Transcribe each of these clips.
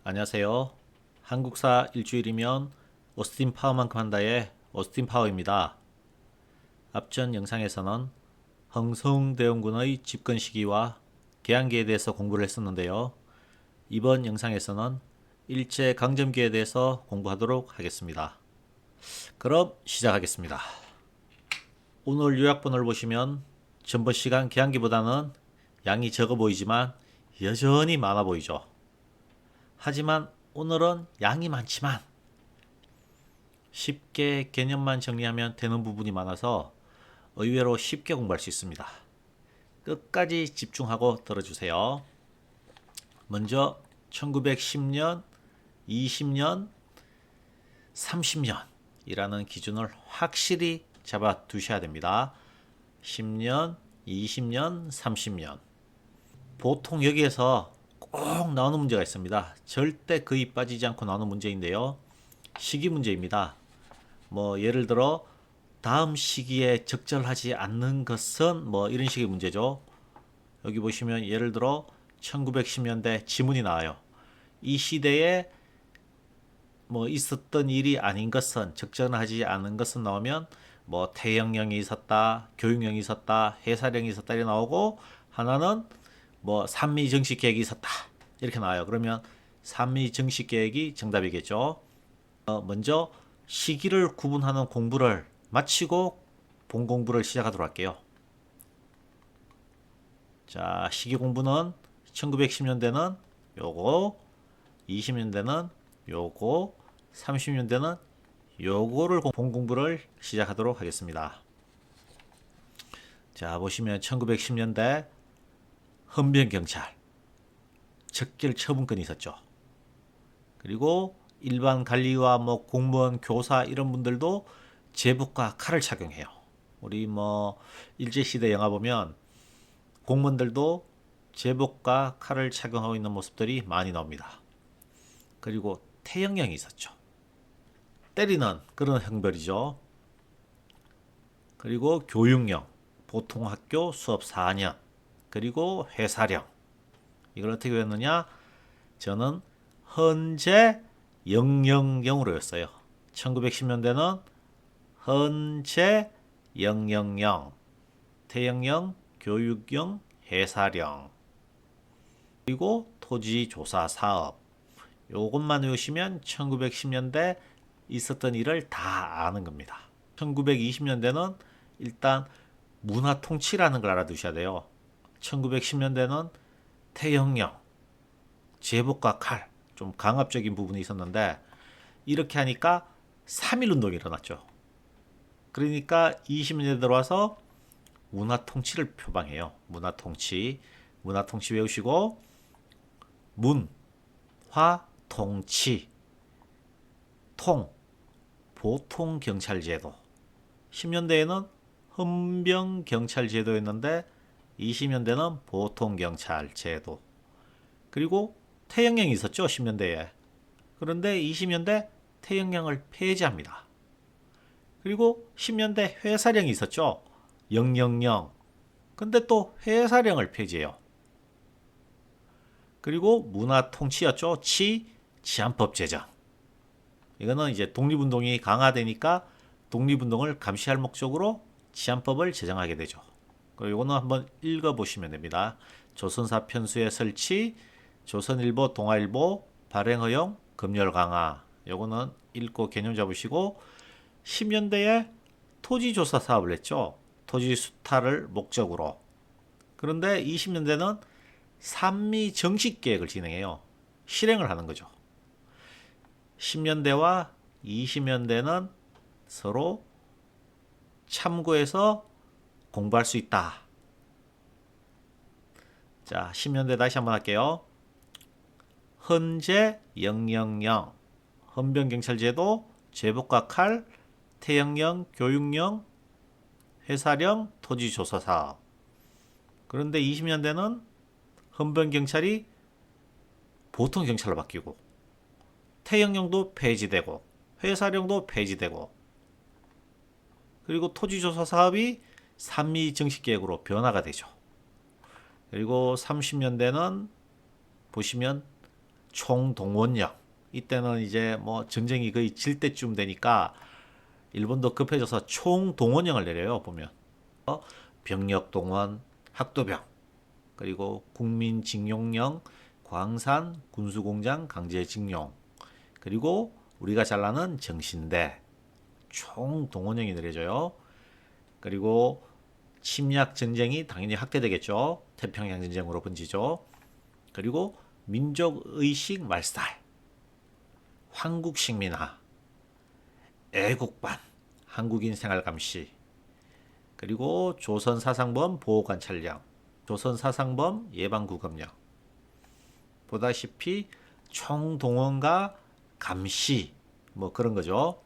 안녕하세요. 한국사 일주일이면 오스틴 파워만큼 한다의 오스틴 파워입니다. 앞전 영상에서는 흥성대원군의 집권 시기와 개항기에 대해서 공부를 했었는데요. 이번 영상에서는 일제강점기에 대해서 공부하도록 하겠습니다. 그럼 시작하겠습니다. 오늘 요약본을 보시면 전번 시간 개항기보다는 양이 적어 보이지만 여전히 많아 보이죠. 하지만 오늘은 양이 많지만 쉽게 개념만 정리하면 되는 부분이 많아서 의외로 쉽게 공부할 수 있습니다. 끝까지 집중하고 들어주세요. 먼저 1910년, 20년, 30년이라는 기준을 확실히 잡아 두셔야 됩니다. 10년, 20년, 30년. 보통 여기에서 꼭 나오는 문제가 있습니다. 절대 거의 빠지지 않고 나오는 문제인데요. 시기 문제입니다. 예를 들어 다음 시기에 적절하지 않는 것은 이런 식의 문제죠. 여기 보시면 예를 들어 1910년대 지문이 나와요. 이 시대에 있었던 일이 아닌 것은 적절하지 않은 것은 나오면 태영령이 있었다, 교육령이 있었다, 해사령이 있었다 이렇게 나오고 하나는 산미 정식 계획이 있었다 이렇게 나와요. 그러면 산미 정식 계획이 정답이겠죠. 먼저 시기를 구분하는 공부를 마치고 본 공부를 시작하도록 할게요. 자, 시기 공부는 1910년대는 요거, 20년대는 요거, 30년대는 요거를 본 공부를 시작하도록 하겠습니다. 자, 보시면 1910년대 헌병경찰 적결 처분권이 있었죠. 그리고 일반 관리와 공무원, 교사 이런 분들도 제복과 칼을 착용해요. 우리 일제시대 영화 보면 공무원들도 제복과 칼을 착용하고 있는 모습들이 많이 나옵니다. 그리고 태형령이 있었죠. 때리는 그런 형벌이죠. 그리고 교육령, 보통학교 수업 4년, 그리고 회사령. 이걸 어떻게 외웠느냐? 저는 헌재 영영영으로 였어요. 1910년대는 헌재 영영영, 태영령, 교육령, 해사령, 그리고 토지조사 사업. 요것만 외우시면 1910년대 있었던 일을 다 아는 겁니다. 1920년대는 일단 문화 통치라는 걸 알아두셔야 돼요. 1910년대는 태형령, 제복과 칼, 좀 강압적인 부분이 있었는데 이렇게 하니까 3.1운동이 일어났죠. 그러니까 20년대 들어와서 문화 통치를 표방해요. 문화 통치 외우시고 문화 통치, 통, 보통 경찰제도. 10년대에는 헌병 경찰제도였는데 20년대는 보통 경찰제도. 그리고 태형령이 있었죠. 10년대에. 그런데 20년대 태형령을 폐지합니다. 그리고 10년대 회사령이 있었죠. 영영령. 근데 또 회사령을 폐지해요. 그리고 문화통치였죠. 치안법 제정. 이거는 이제 독립운동이 강화되니까 독립운동을 감시할 목적으로 치안법을 제정하게 되죠. 그리고 이거는 한번 읽어보시면 됩니다. 조선사 편수의 설치, 조선일보, 동아일보, 발행 허용, 검열 강화. 요거는 읽고 개념 잡으시고 10년대에 토지조사 사업을 했죠. 토지 수탈을 목적으로. 그런데 20년대는 산미 정식 계획을 진행해요. 실행을 하는 거죠. 10년대와 20년대는 서로 참고해서 공부할 수 있다. 자, 10년대 다시 한번 할게요. 헌재 영영영, 헌병경찰제도, 제복과 칼, 태형령, 교육령, 회사령, 토지조사사업. 그런데 20년대는 헌병경찰이 보통경찰로 바뀌고 태형령도 폐지되고 회사령도 폐지되고 그리고 토지조사 사업이 산미 정식계획으로 변화가 되죠. 그리고 30년대는 보시면 총동원령. 이때는 이제 뭐 전쟁이 거의 질 때쯤 되니까 일본도 급해져서 총동원령을 내려요. 보면 병력 동원, 학도병, 그리고 국민징용령, 광산, 군수공장, 강제징용, 그리고 우리가 잘 아는 정신대, 총동원령이 내려져요. 그리고 침략 전쟁이 당연히 확대되겠죠. 태평양 전쟁으로 번지죠. 그리고 민족의식 말살, 황국식민화, 애국반, 한국인 생활감시, 그리고 조선사상범 보호관찰령, 조선사상범 예방구금령. 보다시피 총동원과 감시 뭐 그런 거죠.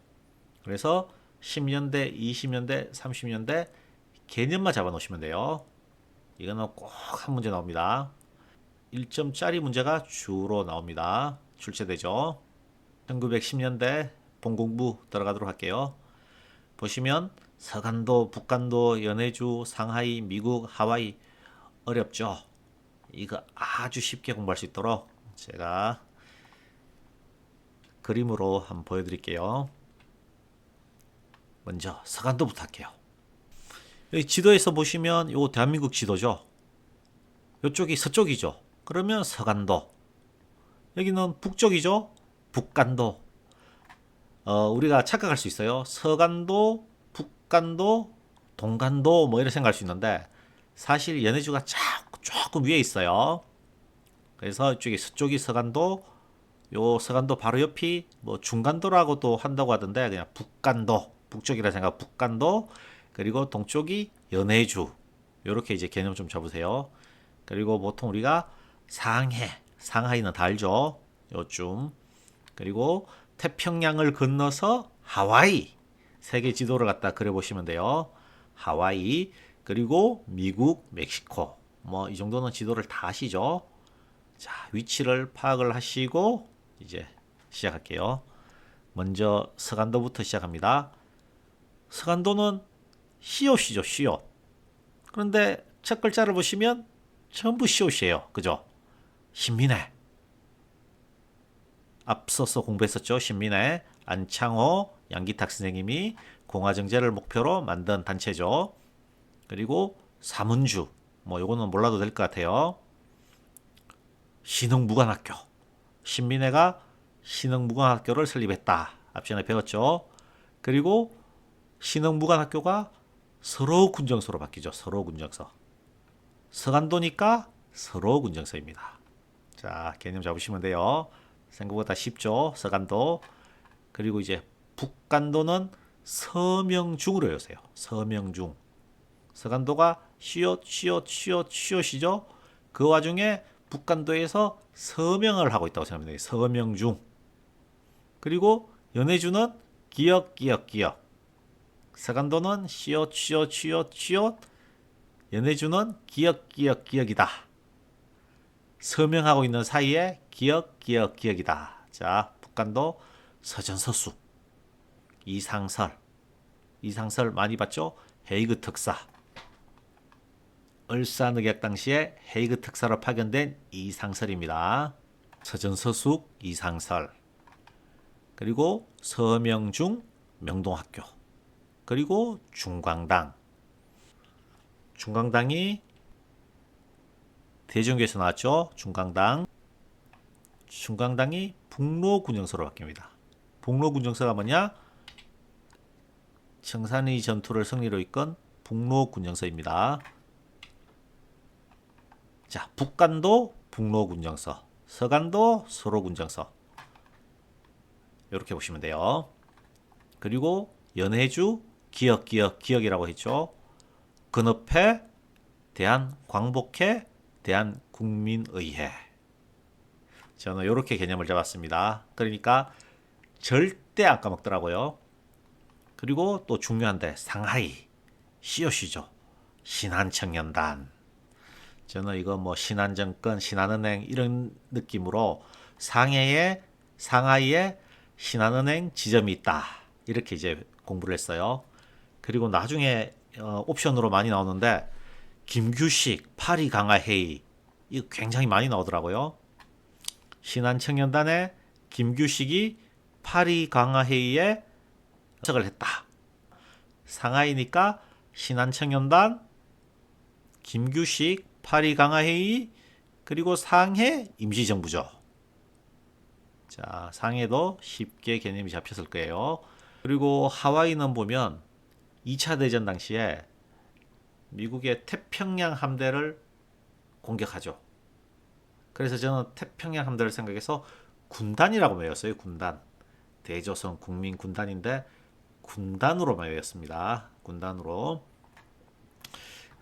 그래서 10년대, 20년대, 30년대 개념만 잡아 놓으시면 돼요. 이거는 꼭 한 문제 나옵니다. 1점짜리 문제가 주로 나옵니다. 출제되죠. 1910년대 본공부 들어가도록 할게요. 보시면 서간도, 북간도, 연해주, 상하이, 미국, 하와이 어렵죠? 이거 아주 쉽게 공부할 수 있도록 제가 그림으로 한번 보여드릴게요. 먼저 서간도부터 할게요. 여기 지도에서 보시면 요 대한민국 지도죠. 이쪽이 서쪽이죠. 그러면 서간도. 여기는 북쪽이죠. 북간도. 우리가 착각할 수 있어요. 서간도, 북간도, 동간도 뭐 이렇게 생각할 수 있는데 사실 연해주가 조금 위에 있어요. 그래서 이쪽이 서쪽이 서간도, 요 서간도 바로 옆이 뭐 중간도라고도 한다고 하던데 그냥 북간도, 북쪽이라 생각 북간도, 그리고 동쪽이 연해주. 요렇게 이제 개념 좀 잡으세요. 그리고 보통 우리가 상하이는 다 알죠? 요쯤. 그리고 태평양을 건너서 하와이. 세계 지도를 갖다 그려보시면 돼요. 하와이, 그리고 미국, 멕시코. 뭐 이 정도는 지도를 다 아시죠? 자, 위치를 파악을 하시고 이제 시작할게요. 먼저 서간도부터 시작합니다. 서간도는 시옷이죠, 시옷. 그런데 첫 글자를 보시면 전부 시옷이에요. 그죠? 신민회. 앞서서 공부했었죠. 신민회. 안창호, 양기탁 선생님이 공화정제를 목표로 만든 단체죠. 그리고 사문주. 뭐 요거는 몰라도 될 것 같아요. 신흥무관학교. 신민회가 신흥무관학교를 설립했다. 앞전에 배웠죠. 그리고 신흥무관학교가 서로군정서로 바뀌죠. 서로군정서. 서간도니까 서로군정서입니다. 자, 개념 잡으시면 돼요. 생각보다 쉽죠. 서간도. 그리고 이제 북간도는 서명중으로 외우세요. 서명중. 서간도가 시옷이죠. 그 와중에 북간도에서 서명을 하고 있다고 생각하면 돼요. 서명중. 그리고 연해주는 기역. 서간도는 시옷. 연해주는 기역이다. 서명하고 있는 사이에 기역이다. 자, 북간도 서전서수, 이상설 많이 봤죠? 헤이그 특사. 을사늑약 당시에 헤이그 특사로 파견된 이상설입니다. 서전서숙, 이상설. 그리고 서명중, 명동학교. 그리고 중광당이 대전교에서 나왔죠. 중광당이 북로군정서로 바뀝니다. 북로군정서가 뭐냐? 청산리 전투를 승리로 이끈 북로군정서입니다. 자, 북간도 북로군정서, 서간도 서로군정서. 이렇게 보시면 돼요. 그리고 연해주 기역이라고 했죠. 근업회, 대한광복회, 대한국민의회. 저는 이렇게 개념을 잡았습니다. 그러니까 절대 안 까먹더라고요. 그리고 또 중요한데 상하이, 시옷이죠. 신한청년단. 저는 이거 뭐 신한정권, 신한은행 이런 느낌으로 상하이에 신한은행 지점이 있다. 이렇게 이제 공부를 했어요. 그리고 나중에 옵션으로 많이 나오는데 김규식, 파리강화회의 이거 굉장히 많이 나오더라고요. 신한청년단의 김규식이 파리 강화회의에 참석을 했다. 상하이니까 신한청년단, 김규식, 파리 강화회의, 그리고 상해 임시정부죠. 자, 상해도 쉽게 개념이 잡혔을 거예요. 그리고 하와이는 보면 2차 대전 당시에 미국의 태평양 함대를 공격하죠. 그래서 저는 태평양 함대를 생각해서 군단이라고 외웠어요. 군단. 대조선 국민군단인데 군단으로만 외웠습니다. 군단으로.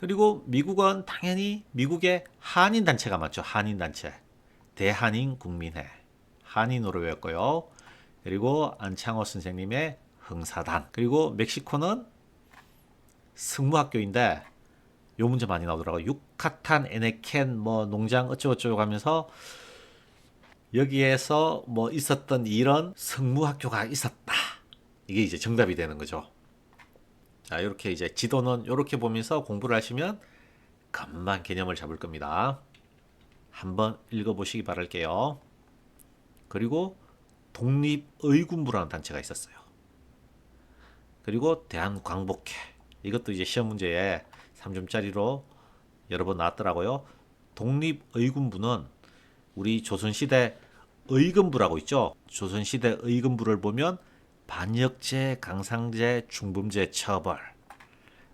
그리고 미국은 당연히 미국의 한인단체가 맞죠. 한인단체. 대한인 국민회. 한인으로 외웠고요. 그리고 안창호 선생님의 흥사단. 그리고 멕시코는 승무학교인데 요 문제 많이 나오더라고요. 유카탄, 에네켄, 뭐 농장 어쩌고저쩌고 하면서 여기에서 뭐 있었던 이런 승무학교가 있었다. 이게 이제 정답이 되는 거죠. 자, 이렇게 이제 지도는 이렇게 보면서 공부를 하시면 금방 개념을 잡을 겁니다. 한번 읽어보시기 바랄게요. 그리고 독립의군부라는 단체가 있었어요. 그리고 대한광복회. 이것도 이제 시험 문제에 3점짜리로 여러 번 나왔더라고요. 독립의군부는 우리 조선시대 의금부라고 있죠. 조선시대 의금부를 보면 반역죄, 강상죄, 중범죄 처벌.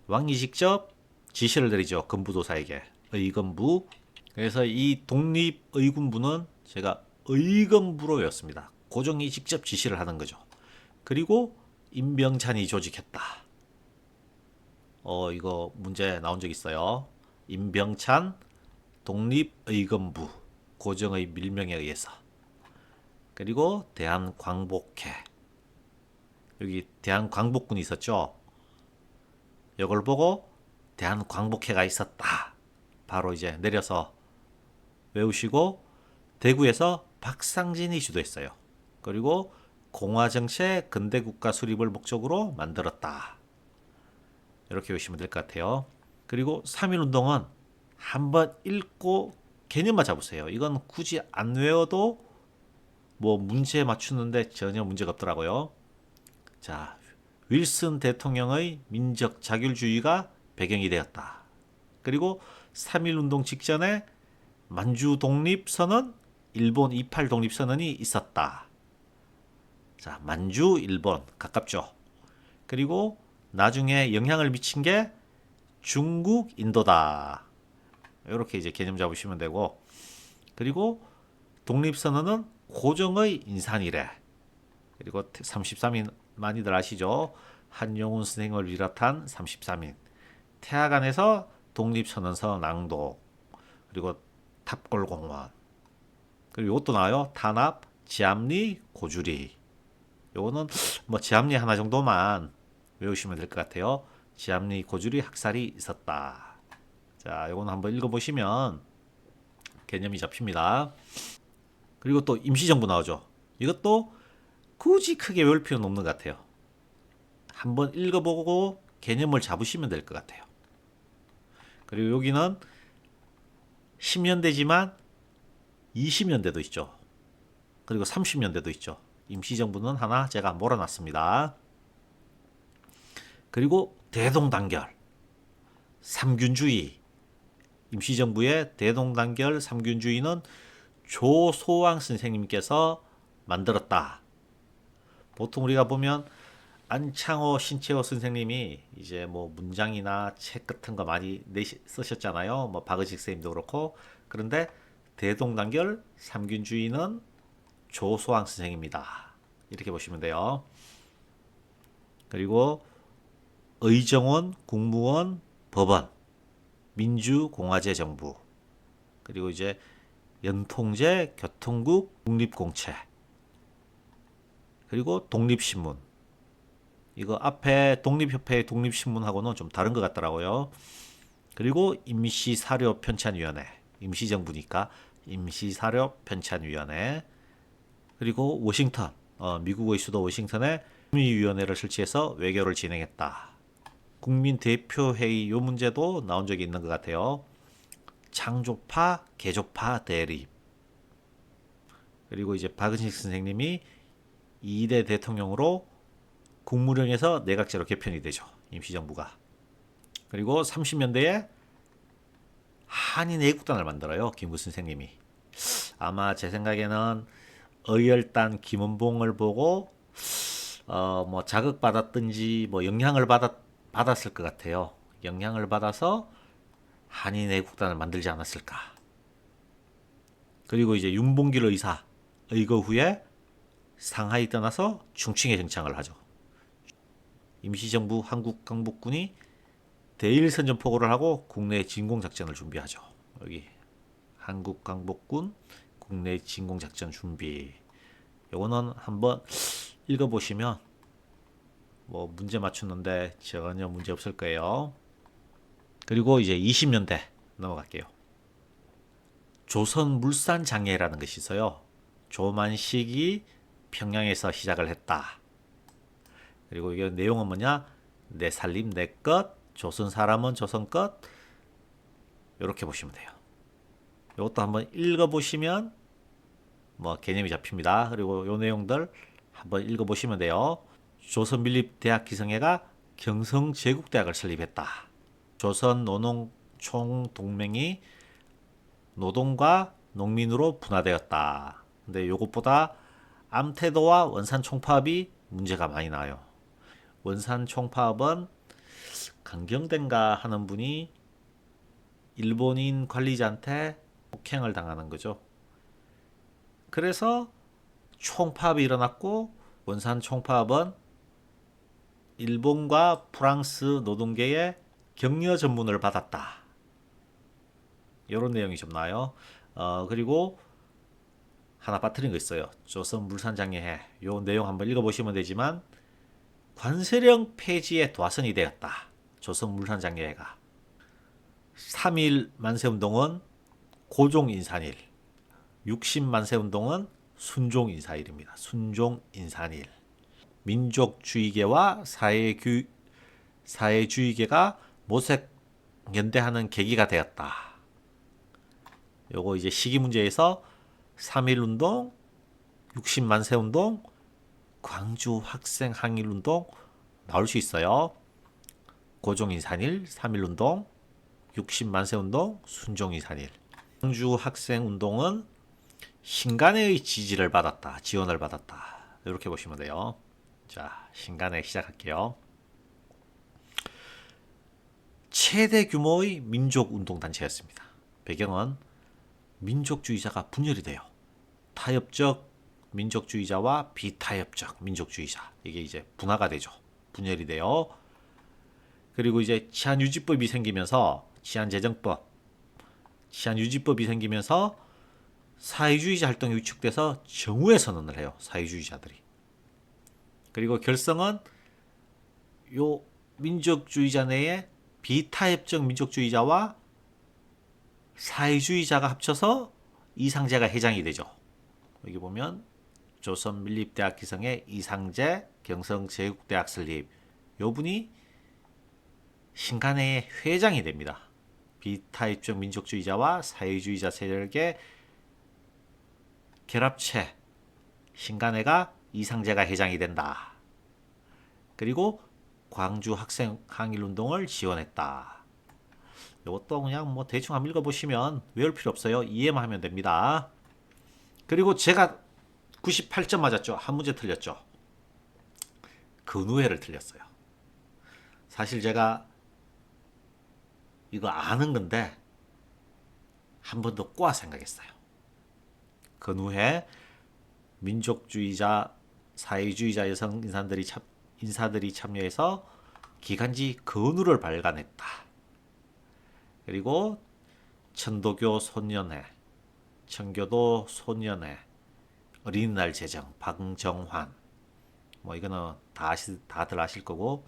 왕이 직접 지시를 내리죠. 금부도사에게. 의금부. 그래서 이 독립의군부는 제가 의금부로 외웠습니다. 고종이 직접 지시를 하는 거죠. 그리고 임병찬이 조직했다. 이거 문제 나온 적 있어요. 임병찬 독립의금부. 고종의 밀명에 의해서. 그리고 대한광복회. 여기 대한광복군이 있었죠. 이걸 보고 대한광복회가 있었다. 바로 이제 내려서 외우시고 대구에서 박상진이 주도했어요. 그리고 공화정책 근대국가 수립을 목적으로 만들었다. 이렇게 보시면 될 것 같아요. 그리고 3.1운동은 한번 읽고 개념만 잡으세요. 이건 굳이 안 외워도 뭐 문제 맞추는데 전혀 문제가 없더라고요. 자, 윌슨 대통령의 민족 자율주의가 배경이 되었다. 그리고 3.1운동 직전에 만주 독립선언, 일본 28 독립선언이 있었다. 자, 만주, 일본 가깝죠. 그리고 나중에 영향을 미친 게 중국, 인도다. 이렇게 이제 개념 잡으시면 되고, 그리고 독립선언은 고종의 인산이래. 그리고 33인 많이들 아시죠? 한용운 선생을 비롯한 33인. 태화관에서 독립선언서 낭독. 그리고 탑골공원. 그리고 이것도 나와요. 탄압, 지압리, 고주리. 요거는 뭐 지압리 하나 정도만 외우시면 될 것 같아요. 지압리, 고주리 학살이 있었다. 자, 요거는 한번 읽어보시면 개념이 잡힙니다. 그리고 또 임시정부 나오죠. 이것도 굳이 크게 외울 필요는 없는 것 같아요. 한번 읽어보고 개념을 잡으시면 될 것 같아요. 그리고 여기는 10년대지만 20년대도 있죠. 그리고 30년대도 있죠. 임시정부는 하나 제가 몰아놨습니다. 그리고 대동단결, 삼균주의. 임시정부의 대동단결, 삼균주의는 조소왕 선생님께서 만들었다. 보통 우리가 보면 안창호, 신채호 선생님이 이제 뭐 문장이나 책 같은 거 많이 쓰셨잖아요. 뭐 박의식 선생님도 그렇고. 그런데 대동단결, 삼균주의는 조소왕 선생입니다. 이렇게 보시면 돼요. 그리고 의정원, 국무원, 법원, 민주공화제 정부, 그리고 이제 연통제, 교통국, 국립공채, 그리고 독립신문. 이거 앞에 독립협회의 독립신문하고는 좀 다른 것 같더라고요. 그리고 임시사료편찬위원회, 임시정부니까 임시사료편찬위원회. 그리고 워싱턴, 미국의 수도 워싱턴에 국민위원회를 설치해서 외교를 진행했다. 국민대표회의 요 문제도 나온 적이 있는 것 같아요. 창조파, 개조파 대립. 그리고 이제 박은식 선생님이 2대 대통령으로 국무령에서 내각제로 개편이 되죠. 임시정부가. 그리고 30년대에 한인 애국단을 만들어요. 김구 선생님이. 아마 제 생각에는 의열단 김원봉을 보고 뭐 자극받았든지 뭐 영향을 받았을 것 같아요. 영향을 받아서 한인 애국단을 만들지 않았을까. 그리고 이제 윤봉길 의사 의거 후에 상하이 떠나서 충칭에 정착을 하죠. 임시정부 한국 강복군이 대일 선전포고를 하고 국내 진공작전을 준비하죠. 여기 한국 강복군 국내 진공작전 준비. 요거는 한번 읽어보시면 뭐 문제 맞추는데 전혀 문제 없을 거예요. 그리고 이제 20년대 넘어갈게요. 조선물산장애라는 것이 있어요. 조만식이 평양에서 시작을 했다. 그리고 이게 내용은 뭐냐? 내 살림 내 것, 조선 사람은 조선 것. 이렇게 보시면 돼요. 이것도 한번 읽어보시면 뭐 개념이 잡힙니다. 그리고 요 내용들 한번 읽어보시면 돼요. 조선민립대학 기성회가 경성제국대학을 설립했다. 조선노농총동맹이 노동과 농민으로 분화되었다. 근데 요것보다 암태도와 원산총파업이 문제가 많이 나요. 원산총파업은 강경된가 하는 분이 일본인 관리자한테 폭행을 당하는 거죠. 그래서 총파업이 일어났고 원산총파업은 일본과 프랑스 노동계의 격려 전문을 받았다. 이런 내용이 좀 나요. 그리고 하나 빠뜨린 거 있어요. 조선 물산장애해. 요 내용 한번 읽어보시면 되지만 관세령 폐지에 도화선이 되었다. 조선 물산장애해가. 3일 만세운동은 고종인산일, 60만세운동은 순종인사일입니다. 순종인산일. 민족주의계와 사회주의계가 모색 연대하는 계기가 되었다. 요거 이제 시기 문제에서 3.1운동, 60만세운동, 광주 학생 항일운동 나올 수 있어요. 고종인산일, 3.1운동, 60만세운동, 순종인산일. 광주 학생운동은 신간의 지지를 받았다. 지원을 받았다. 이렇게 보시면 돼요. 자, 신간회 시작할게요. 최대 규모의 민족운동단체였습니다. 배경은 민족주의자가 분열이 돼요. 타협적 민족주의자와 비타협적 민족주의자. 이게 이제 분화가 되죠. 분열이 돼요. 그리고 이제 치안유지법이 생기면서 치안유지법이 생기면서 사회주의자 활동이 위축돼서 정오에 선언을 해요. 사회주의자들이. 그리고 결성은 요 민족주의자 내에 비타협적 민족주의자와 사회주의자가 합쳐서 이상제가 회장이 되죠. 여기 보면 조선민립대학 기성의 이상제, 경성제국대학 설립. 요 분이 신간회의 회장이 됩니다. 비타협적 민족주의자와 사회주의자 세력의 결합체 신간회가 이상제가 회장이 된다. 그리고 광주 학생 항일운동을 지원했다. 이것도 그냥 뭐 대충 한번 읽어보시면 외울 필요 없어요. 이해만 하면 됩니다. 그리고 제가 98점 맞았죠. 한 문제 틀렸죠. 근우회를 틀렸어요. 사실 제가 이거 아는 건데 한 번 더 꼬아 생각했어요. 근우회 민족주의자, 사회주의자 여성 인사들이 참여해서 기간지 근우를 발간했다. 그리고 천도교 소년회, 청교도 소년회, 어린이날 제정, 방정환. 뭐 이거는 다들 아실 거고.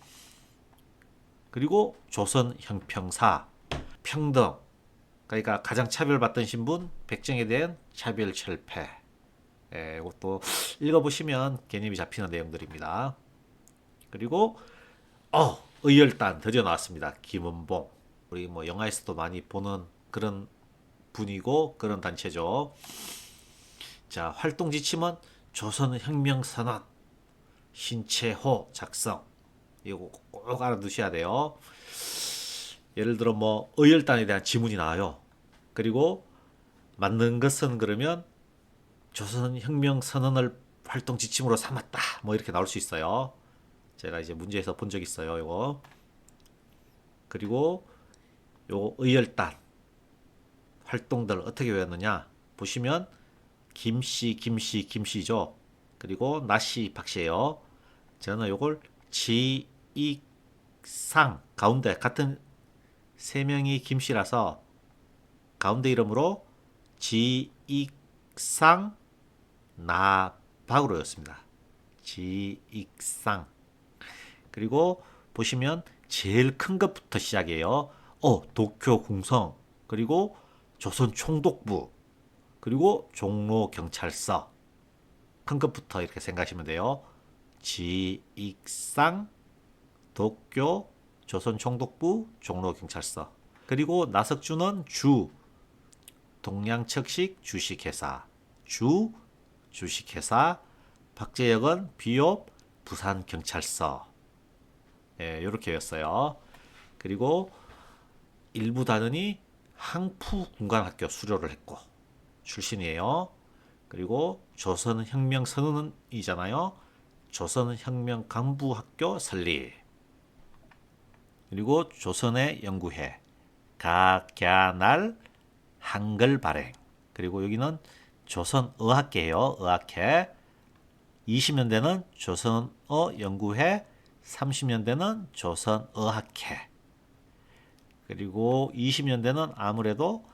그리고 조선 형평사, 평등. 그러니까 가장 차별받던 신분, 백정에 대한 차별 철폐. 이것도 읽어보시면 개념이 잡히는 내용들입니다. 그리고 의열단 드디어 나왔습니다. 김원봉. 우리 뭐 영화에서도 많이 보는 그런 분이고 그런 단체죠. 자, 활동 지침은 조선혁명선언 신체호 작성. 이거 꼭 알아두셔야 돼요. 예를 들어 뭐 의열단에 대한 지문이 나와요. 그리고 맞는 것은 그러면 조선혁명선언을 활동 지침으로 삼았다. 뭐 이렇게 나올 수 있어요. 제가 이제 문제에서 본 적 있어요. 요거. 그리고 요 의열단 활동들 어떻게 외웠느냐 보시면 김씨 김씨 김씨죠. 그리고 나씨 박씨예요. 저는 요걸 지익상 가운데 같은 세 명이 김씨라서 가운데 이름으로 지익상 나박으로 였습니다. 지익상. 그리고 보시면 제일 큰 것부터 시작해요. 도쿄 궁성, 그리고 조선 총독부, 그리고 종로 경찰서. 큰 것부터 이렇게 생각하시면 돼요. 지익상, 도쿄, 조선 총독부, 종로 경찰서. 그리고 나석준은 동양척식 주식회사, 주식회사. 박재혁은 비옵, 부산 경찰서. 예, 이렇게 였어요. 그리고 일부 단원이 항푸군관학교 수료를 했고 출신이에요. 그리고 조선혁명선언이잖아요. 조선혁명간부학교 설립. 그리고 조선의 연구회 각갸날 한글 발행. 그리고 여기는 조선의학계예요. 의학회. 20년대는 조선어 연구회, 30년대는 조선의학회. 그리고 20년대는 아무래도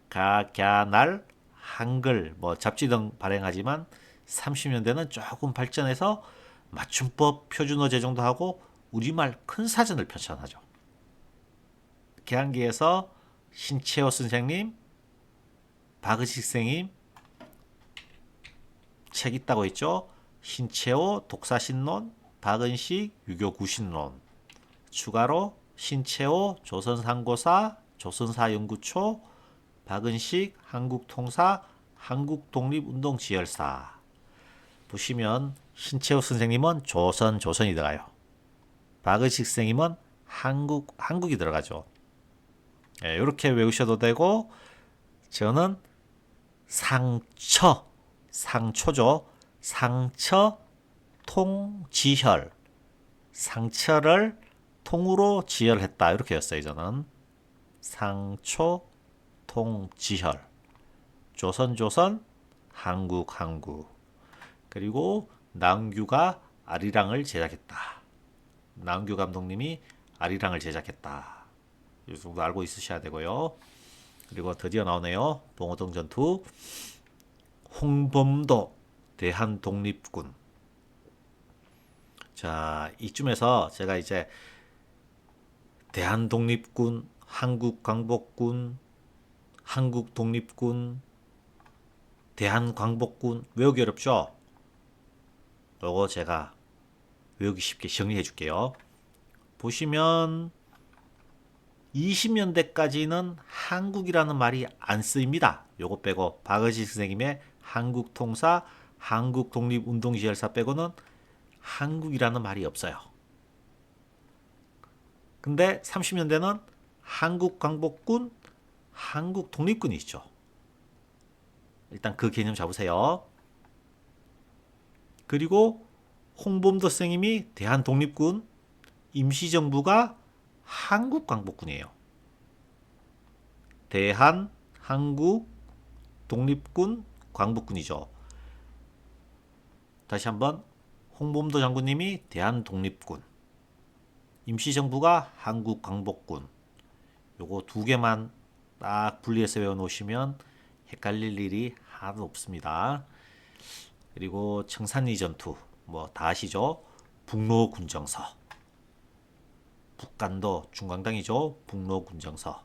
각갸날 한글 뭐 잡지 등 발행하지만 30년대는 조금 발전해서 맞춤법 표준어 제정도 하고 우리말 큰 사전을 편찬하죠. 개항기에서 신채호 선생님, 박의식 선생님 책 있다고 했죠. 신채호 독사신론, 박은식 유교구신론. 추가로 신채호 조선상고사, 조선사연구초, 박은식 한국통사, 한국독립운동지열사. 보시면 신채호 선생님은 조선이 들어가요. 박의식 선생님은 한국이 들어가죠. 예, 이렇게 외우셔도 되고 저는 상처죠. 상처 통지혈. 상처를 통으로 지혈했다. 이렇게 였어요. 저는 상초 통지혈. 조선 한국. 그리고 나은규가 아리랑을 제작했다. 나은규 감독님이 아리랑을 제작했다. 이 정도 알고 있으셔야 되고요. 그리고 드디어 나오네요. 봉오동 전투. 홍범도 대한독립군. 자, 이쯤에서 제가 이제 대한독립군, 한국광복군, 한국독립군, 대한광복군 외우기 어렵죠? 요거 제가 외우기 쉽게 정리해 줄게요. 보시면 20년대까지는 한국이라는 말이 안 쓰입니다. 요거 빼고 박의식 선생님의 한국통사, 한국독립운동지열사 빼고는 한국이라는 말이 없어요. 근데 30년대는 한국광복군, 한국독립군이 있죠. 일단 그 개념 잡으세요. 그리고 홍범도 선생님이 대한독립군, 임시정부가 한국광복군이에요. 대한, 한국, 독립군, 광복군이죠. 다시 한번 홍범도 장군님이 대한독립군, 임시정부가 한국광복군. 요거 두 개만 딱 분리해서 외워놓으시면 헷갈릴 일이 하나도 없습니다. 그리고 청산리 전투 뭐 다 아시죠? 북로군정서. 북간도 중강당이죠. 북로군정서.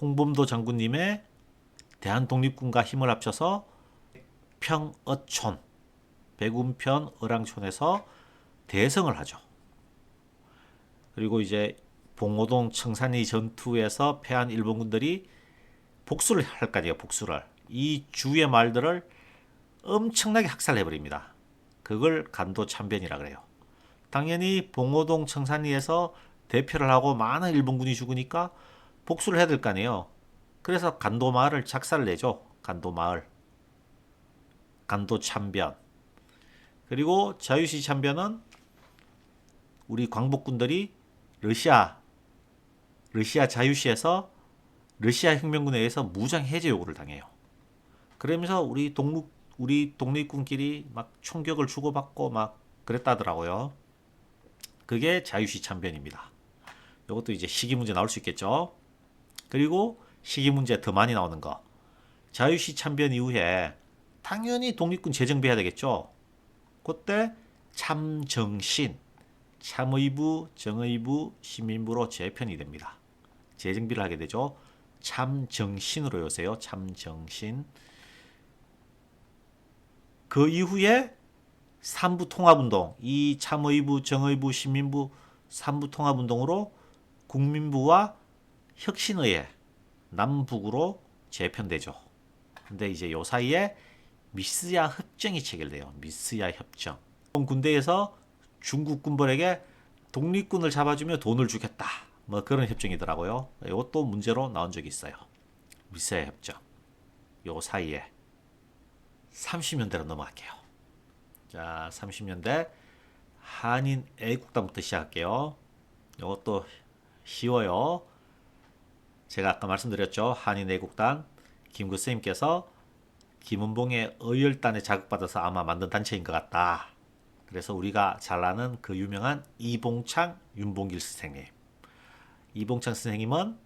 홍범도 장군님의 대한독립군과 힘을 합쳐서 평어촌, 백운편 어랑촌에서 대성을 하죠. 그리고 이제 봉오동 청산리 전투에서 패한 일본군들이 복수를 할 거 아니에요. 복수를. 이 주의 말들을 엄청나게 학살해 버립니다. 그걸 간도 참변이라 그래요. 당연히 봉오동 청산리에서 대표를 하고 많은 일본군이 죽으니까 복수를 해야 될 거 아니에요. 그래서 간도 마을을 작살내죠. 간도 마을. 간도 참변. 그리고 자유시 참변은 우리 광복군들이 러시아 자유시에서 러시아 혁명군에 의해서 무장 해제 요구를 당해요. 그러면서 우리 독립군끼리 막 총격을 주고받고 막 그랬다더라고요. 그게 자유시 참변입니다. 이것도 이제 시기 문제 나올 수 있겠죠. 그리고 시기 문제 더 많이 나오는 거. 자유시 참변 이후에 당연히 독립군 재정비해야 되겠죠. 그때 참정신, 참의부, 정의부, 시민부로 재편이 됩니다. 재정비를 하게 되죠. 참정신으로 요새요. 참정신. 그 이후에 삼부 통합운동, 이 참의부, 정의부, 시민부 삼부 통합운동으로 국민부와 혁신의회 남북으로 재편되죠. 근데 이제 요 사이에 미스야 협정이 체결돼요. 미스야 협정. 군대에서 중국 군벌에게 독립군을 잡아주며 돈을 주겠다. 뭐 그런 협정이더라고요. 이것도 문제로 나온 적이 있어요. 미스야 협정. 요 사이에 30년대로 넘어갈게요. 자, 30년대 한인 애국당부터 시작할게요. 이것도 쉬워요. 제가 아까 말씀드렸죠. 한인 애국당 김구 선생님께서 김은봉의 의열단에 자극받아서 아마 만든 단체인 것 같다. 그래서 우리가 잘 아는 그 유명한 이봉창, 윤봉길 선생님. 이봉창 선생님은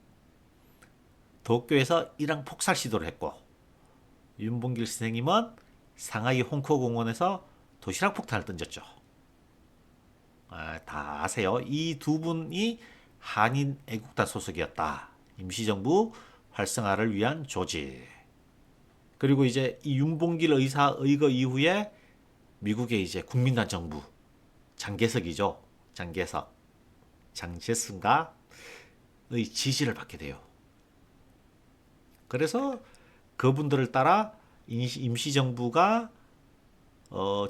도쿄에서 일항 폭살 시도를 했고, 윤봉길 선생님은 상하이 홍코 공원에서 도시락 폭탄을 던졌죠. 다 아세요. 이 두 분이 한인 애국단 소속이었다. 임시정부 활성화를 위한 조직. 그리고 이제 이 윤봉길 의사 의거 이후에 미국의 이제 국민당 정부 장개석이죠. 장제스인가의 지시를 받게 돼요. 그래서 그분들을 따라 임시정부가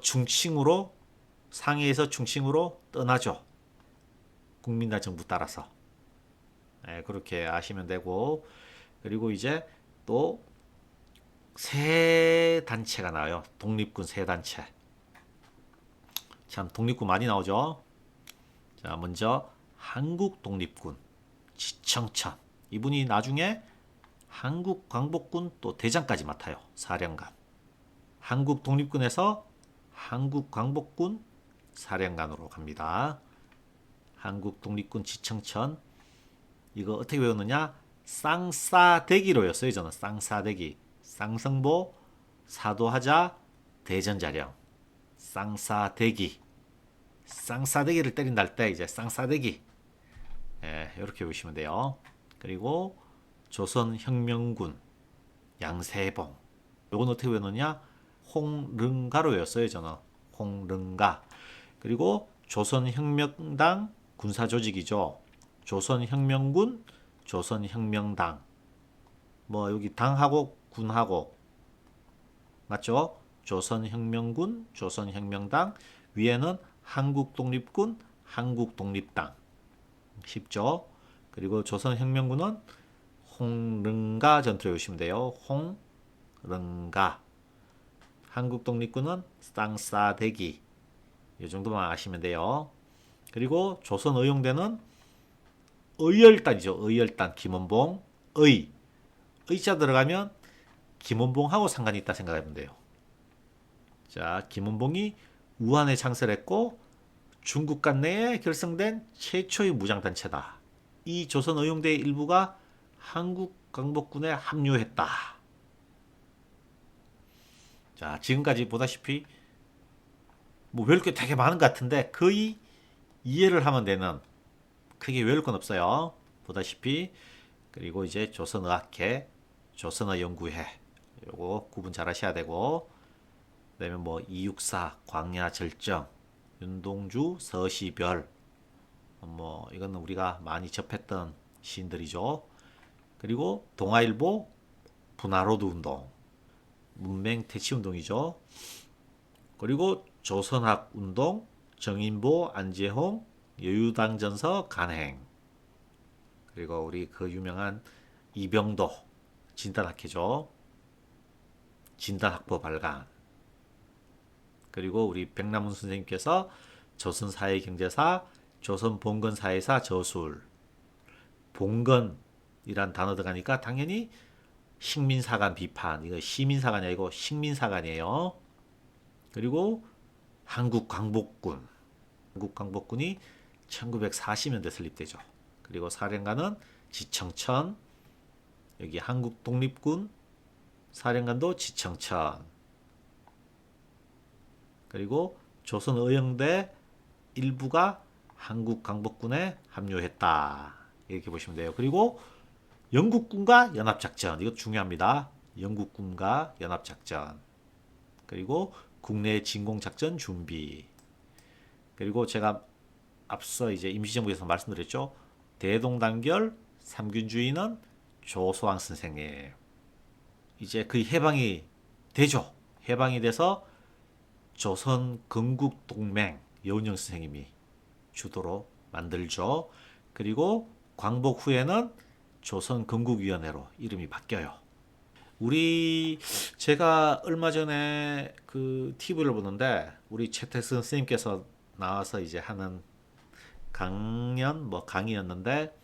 중칭으로 상해에서 중칭으로 떠나죠. 국민당 정부 따라서. 그렇게 아시면 되고, 그리고 이제 또 새 단체가 나와요. 독립군 새 단체. 참 독립군 많이 나오죠. 자, 먼저 한국 독립군 지청천. 이분이 나중에 한국 광복군 또 대장까지 맡아요. 사령관. 한국 독립군에서 한국 광복군 사령관으로 갑니다. 한국 독립군 지청천. 이거 어떻게 외웠느냐? 쌍싸대기로 였어요. 저는 쌍싸대기. 쌍성보, 사도하자, 대전자령. 쌍싸대기. 쌍싸대기를 때린다 할 때 이제 쌍싸대기. 이렇게 보시면 돼요. 그리고 조선혁명군 양세봉. 요건 어떻게 외우느냐? 홍릉가로 외웠어요. 저는 홍릉가. 그리고 조선혁명당 군사조직이죠. 조선혁명군, 조선혁명당. 뭐 여기 당하고 군하고 맞죠? 조선혁명군, 조선혁명당. 위에는 한국독립군, 한국독립당. 쉽죠? 그리고 조선혁명군은 홍릉가 전투에 오시면 돼요. 홍릉가. 한국독립군은 쌍싸대기. 이 정도만 아시면 돼요. 그리고 조선의용대는 의열단이죠. 의열단 김원봉. 의자 들어가면 김원봉하고 상관이 있다 생각하면 돼요. 자, 김원봉이 우한에 창설했고 중국간 내에 결성된 최초의 무장단체다. 이 조선의용대의 일부가 한국 광복군에 합류했다. 자, 지금까지 보다시피 뭐 외울 게 되게 많은 것 같은데 거의 이해를 하면 되는, 크게 외울 건 없어요. 보다시피. 그리고 이제 조선의학회, 조선의연구회, 요거 구분 잘 하셔야 되고, 그다음에 뭐 이육사, 광야절정, 윤동주, 서시별, 뭐 이거는 우리가 많이 접했던 시인들이죠. 그리고 동아일보, 분화로드 운동, 문맹 퇴치운동이죠. 그리고 조선학운동, 정인보, 안재홍, 여유당전서 간행, 그리고 우리 그 유명한 이병도 진단학회죠. 진단학보 발간. 그리고 우리 백남훈 선생님께서 조선사회경제사, 조선봉건사회사 저술. 봉건이란 단어 들어가니까 당연히 식민사관 비판. 이거 시민사관이 아니고 식민사관이에요. 그리고 한국광복군. 한국광복군이 1940년대 설립되죠. 그리고 사령관은 지청천. 여기 한국독립군 사령관도 지청천. 그리고 조선의형대 일부가 한국광복군에 합류했다. 이렇게 보시면 돼요. 그리고 영국군과 연합작전. 이거 중요합니다. 영국군과 연합작전. 그리고 국내 진공작전 준비. 그리고 제가 앞서 이제 임시정부에서 말씀드렸죠. 대동단결 삼균주의는 조소왕 선생님. 이제 그 해방이 되죠. 해방이 돼서 조선 건국동맹 여운형 선생님이 주도로 만들죠. 그리고 광복 후에는 조선 건국위원회로 이름이 바뀌어요. 제가 얼마 전에 그 TV를 보는데 우리 최태선 선생님께서 나와서 이제 하는 강의였는데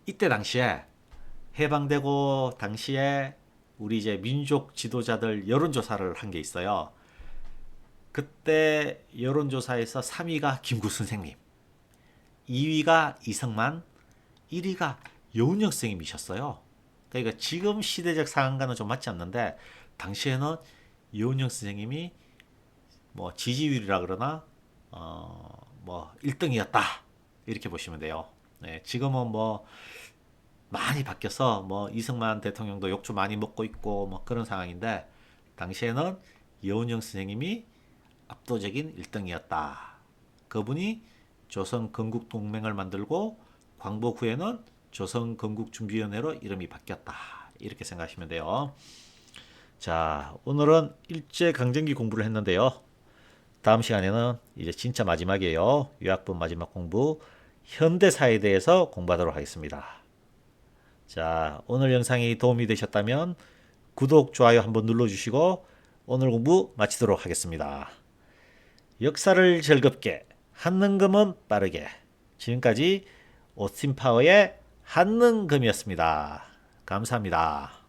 이때 당시에 해방되고 당시에 우리 이제 민족 지도자들 여론조사를 한 게 있어요. 그때 여론조사에서 3위가 김구 선생님, 2위가 이승만, 1위가 여운형 선생님이셨어요. 그러니까 지금 시대적 상황과는 좀 맞지 않는데 당시에는 여운형 선생님이 뭐 지지율이라 그러나 뭐 1등이었다 이렇게 보시면 돼요. 네, 지금은 뭐 많이 바뀌어서 뭐 이승만 대통령도 욕 좀 많이 먹고 있고 뭐 그런 상황인데 당시에는 여운형 선생님이 압도적인 1등이었다. 그분이 조선 건국동맹을 만들고 광복 후에는 조선 건국준비위원회로 이름이 바뀌었다. 이렇게 생각하시면 돼요. 자, 오늘은 일제강점기 공부를 했는데요. 다음 시간에는 이제 진짜 마지막이에요. 요약본 마지막 공부, 현대사에 대해서 공부하도록 하겠습니다. 자, 오늘 영상이 도움이 되셨다면 구독, 좋아요 한번 눌러주시고 오늘 공부 마치도록 하겠습니다. 역사를 즐겁게, 한능금은 빠르게. 지금까지 오스틴 파워의 한능금이었습니다. 감사합니다.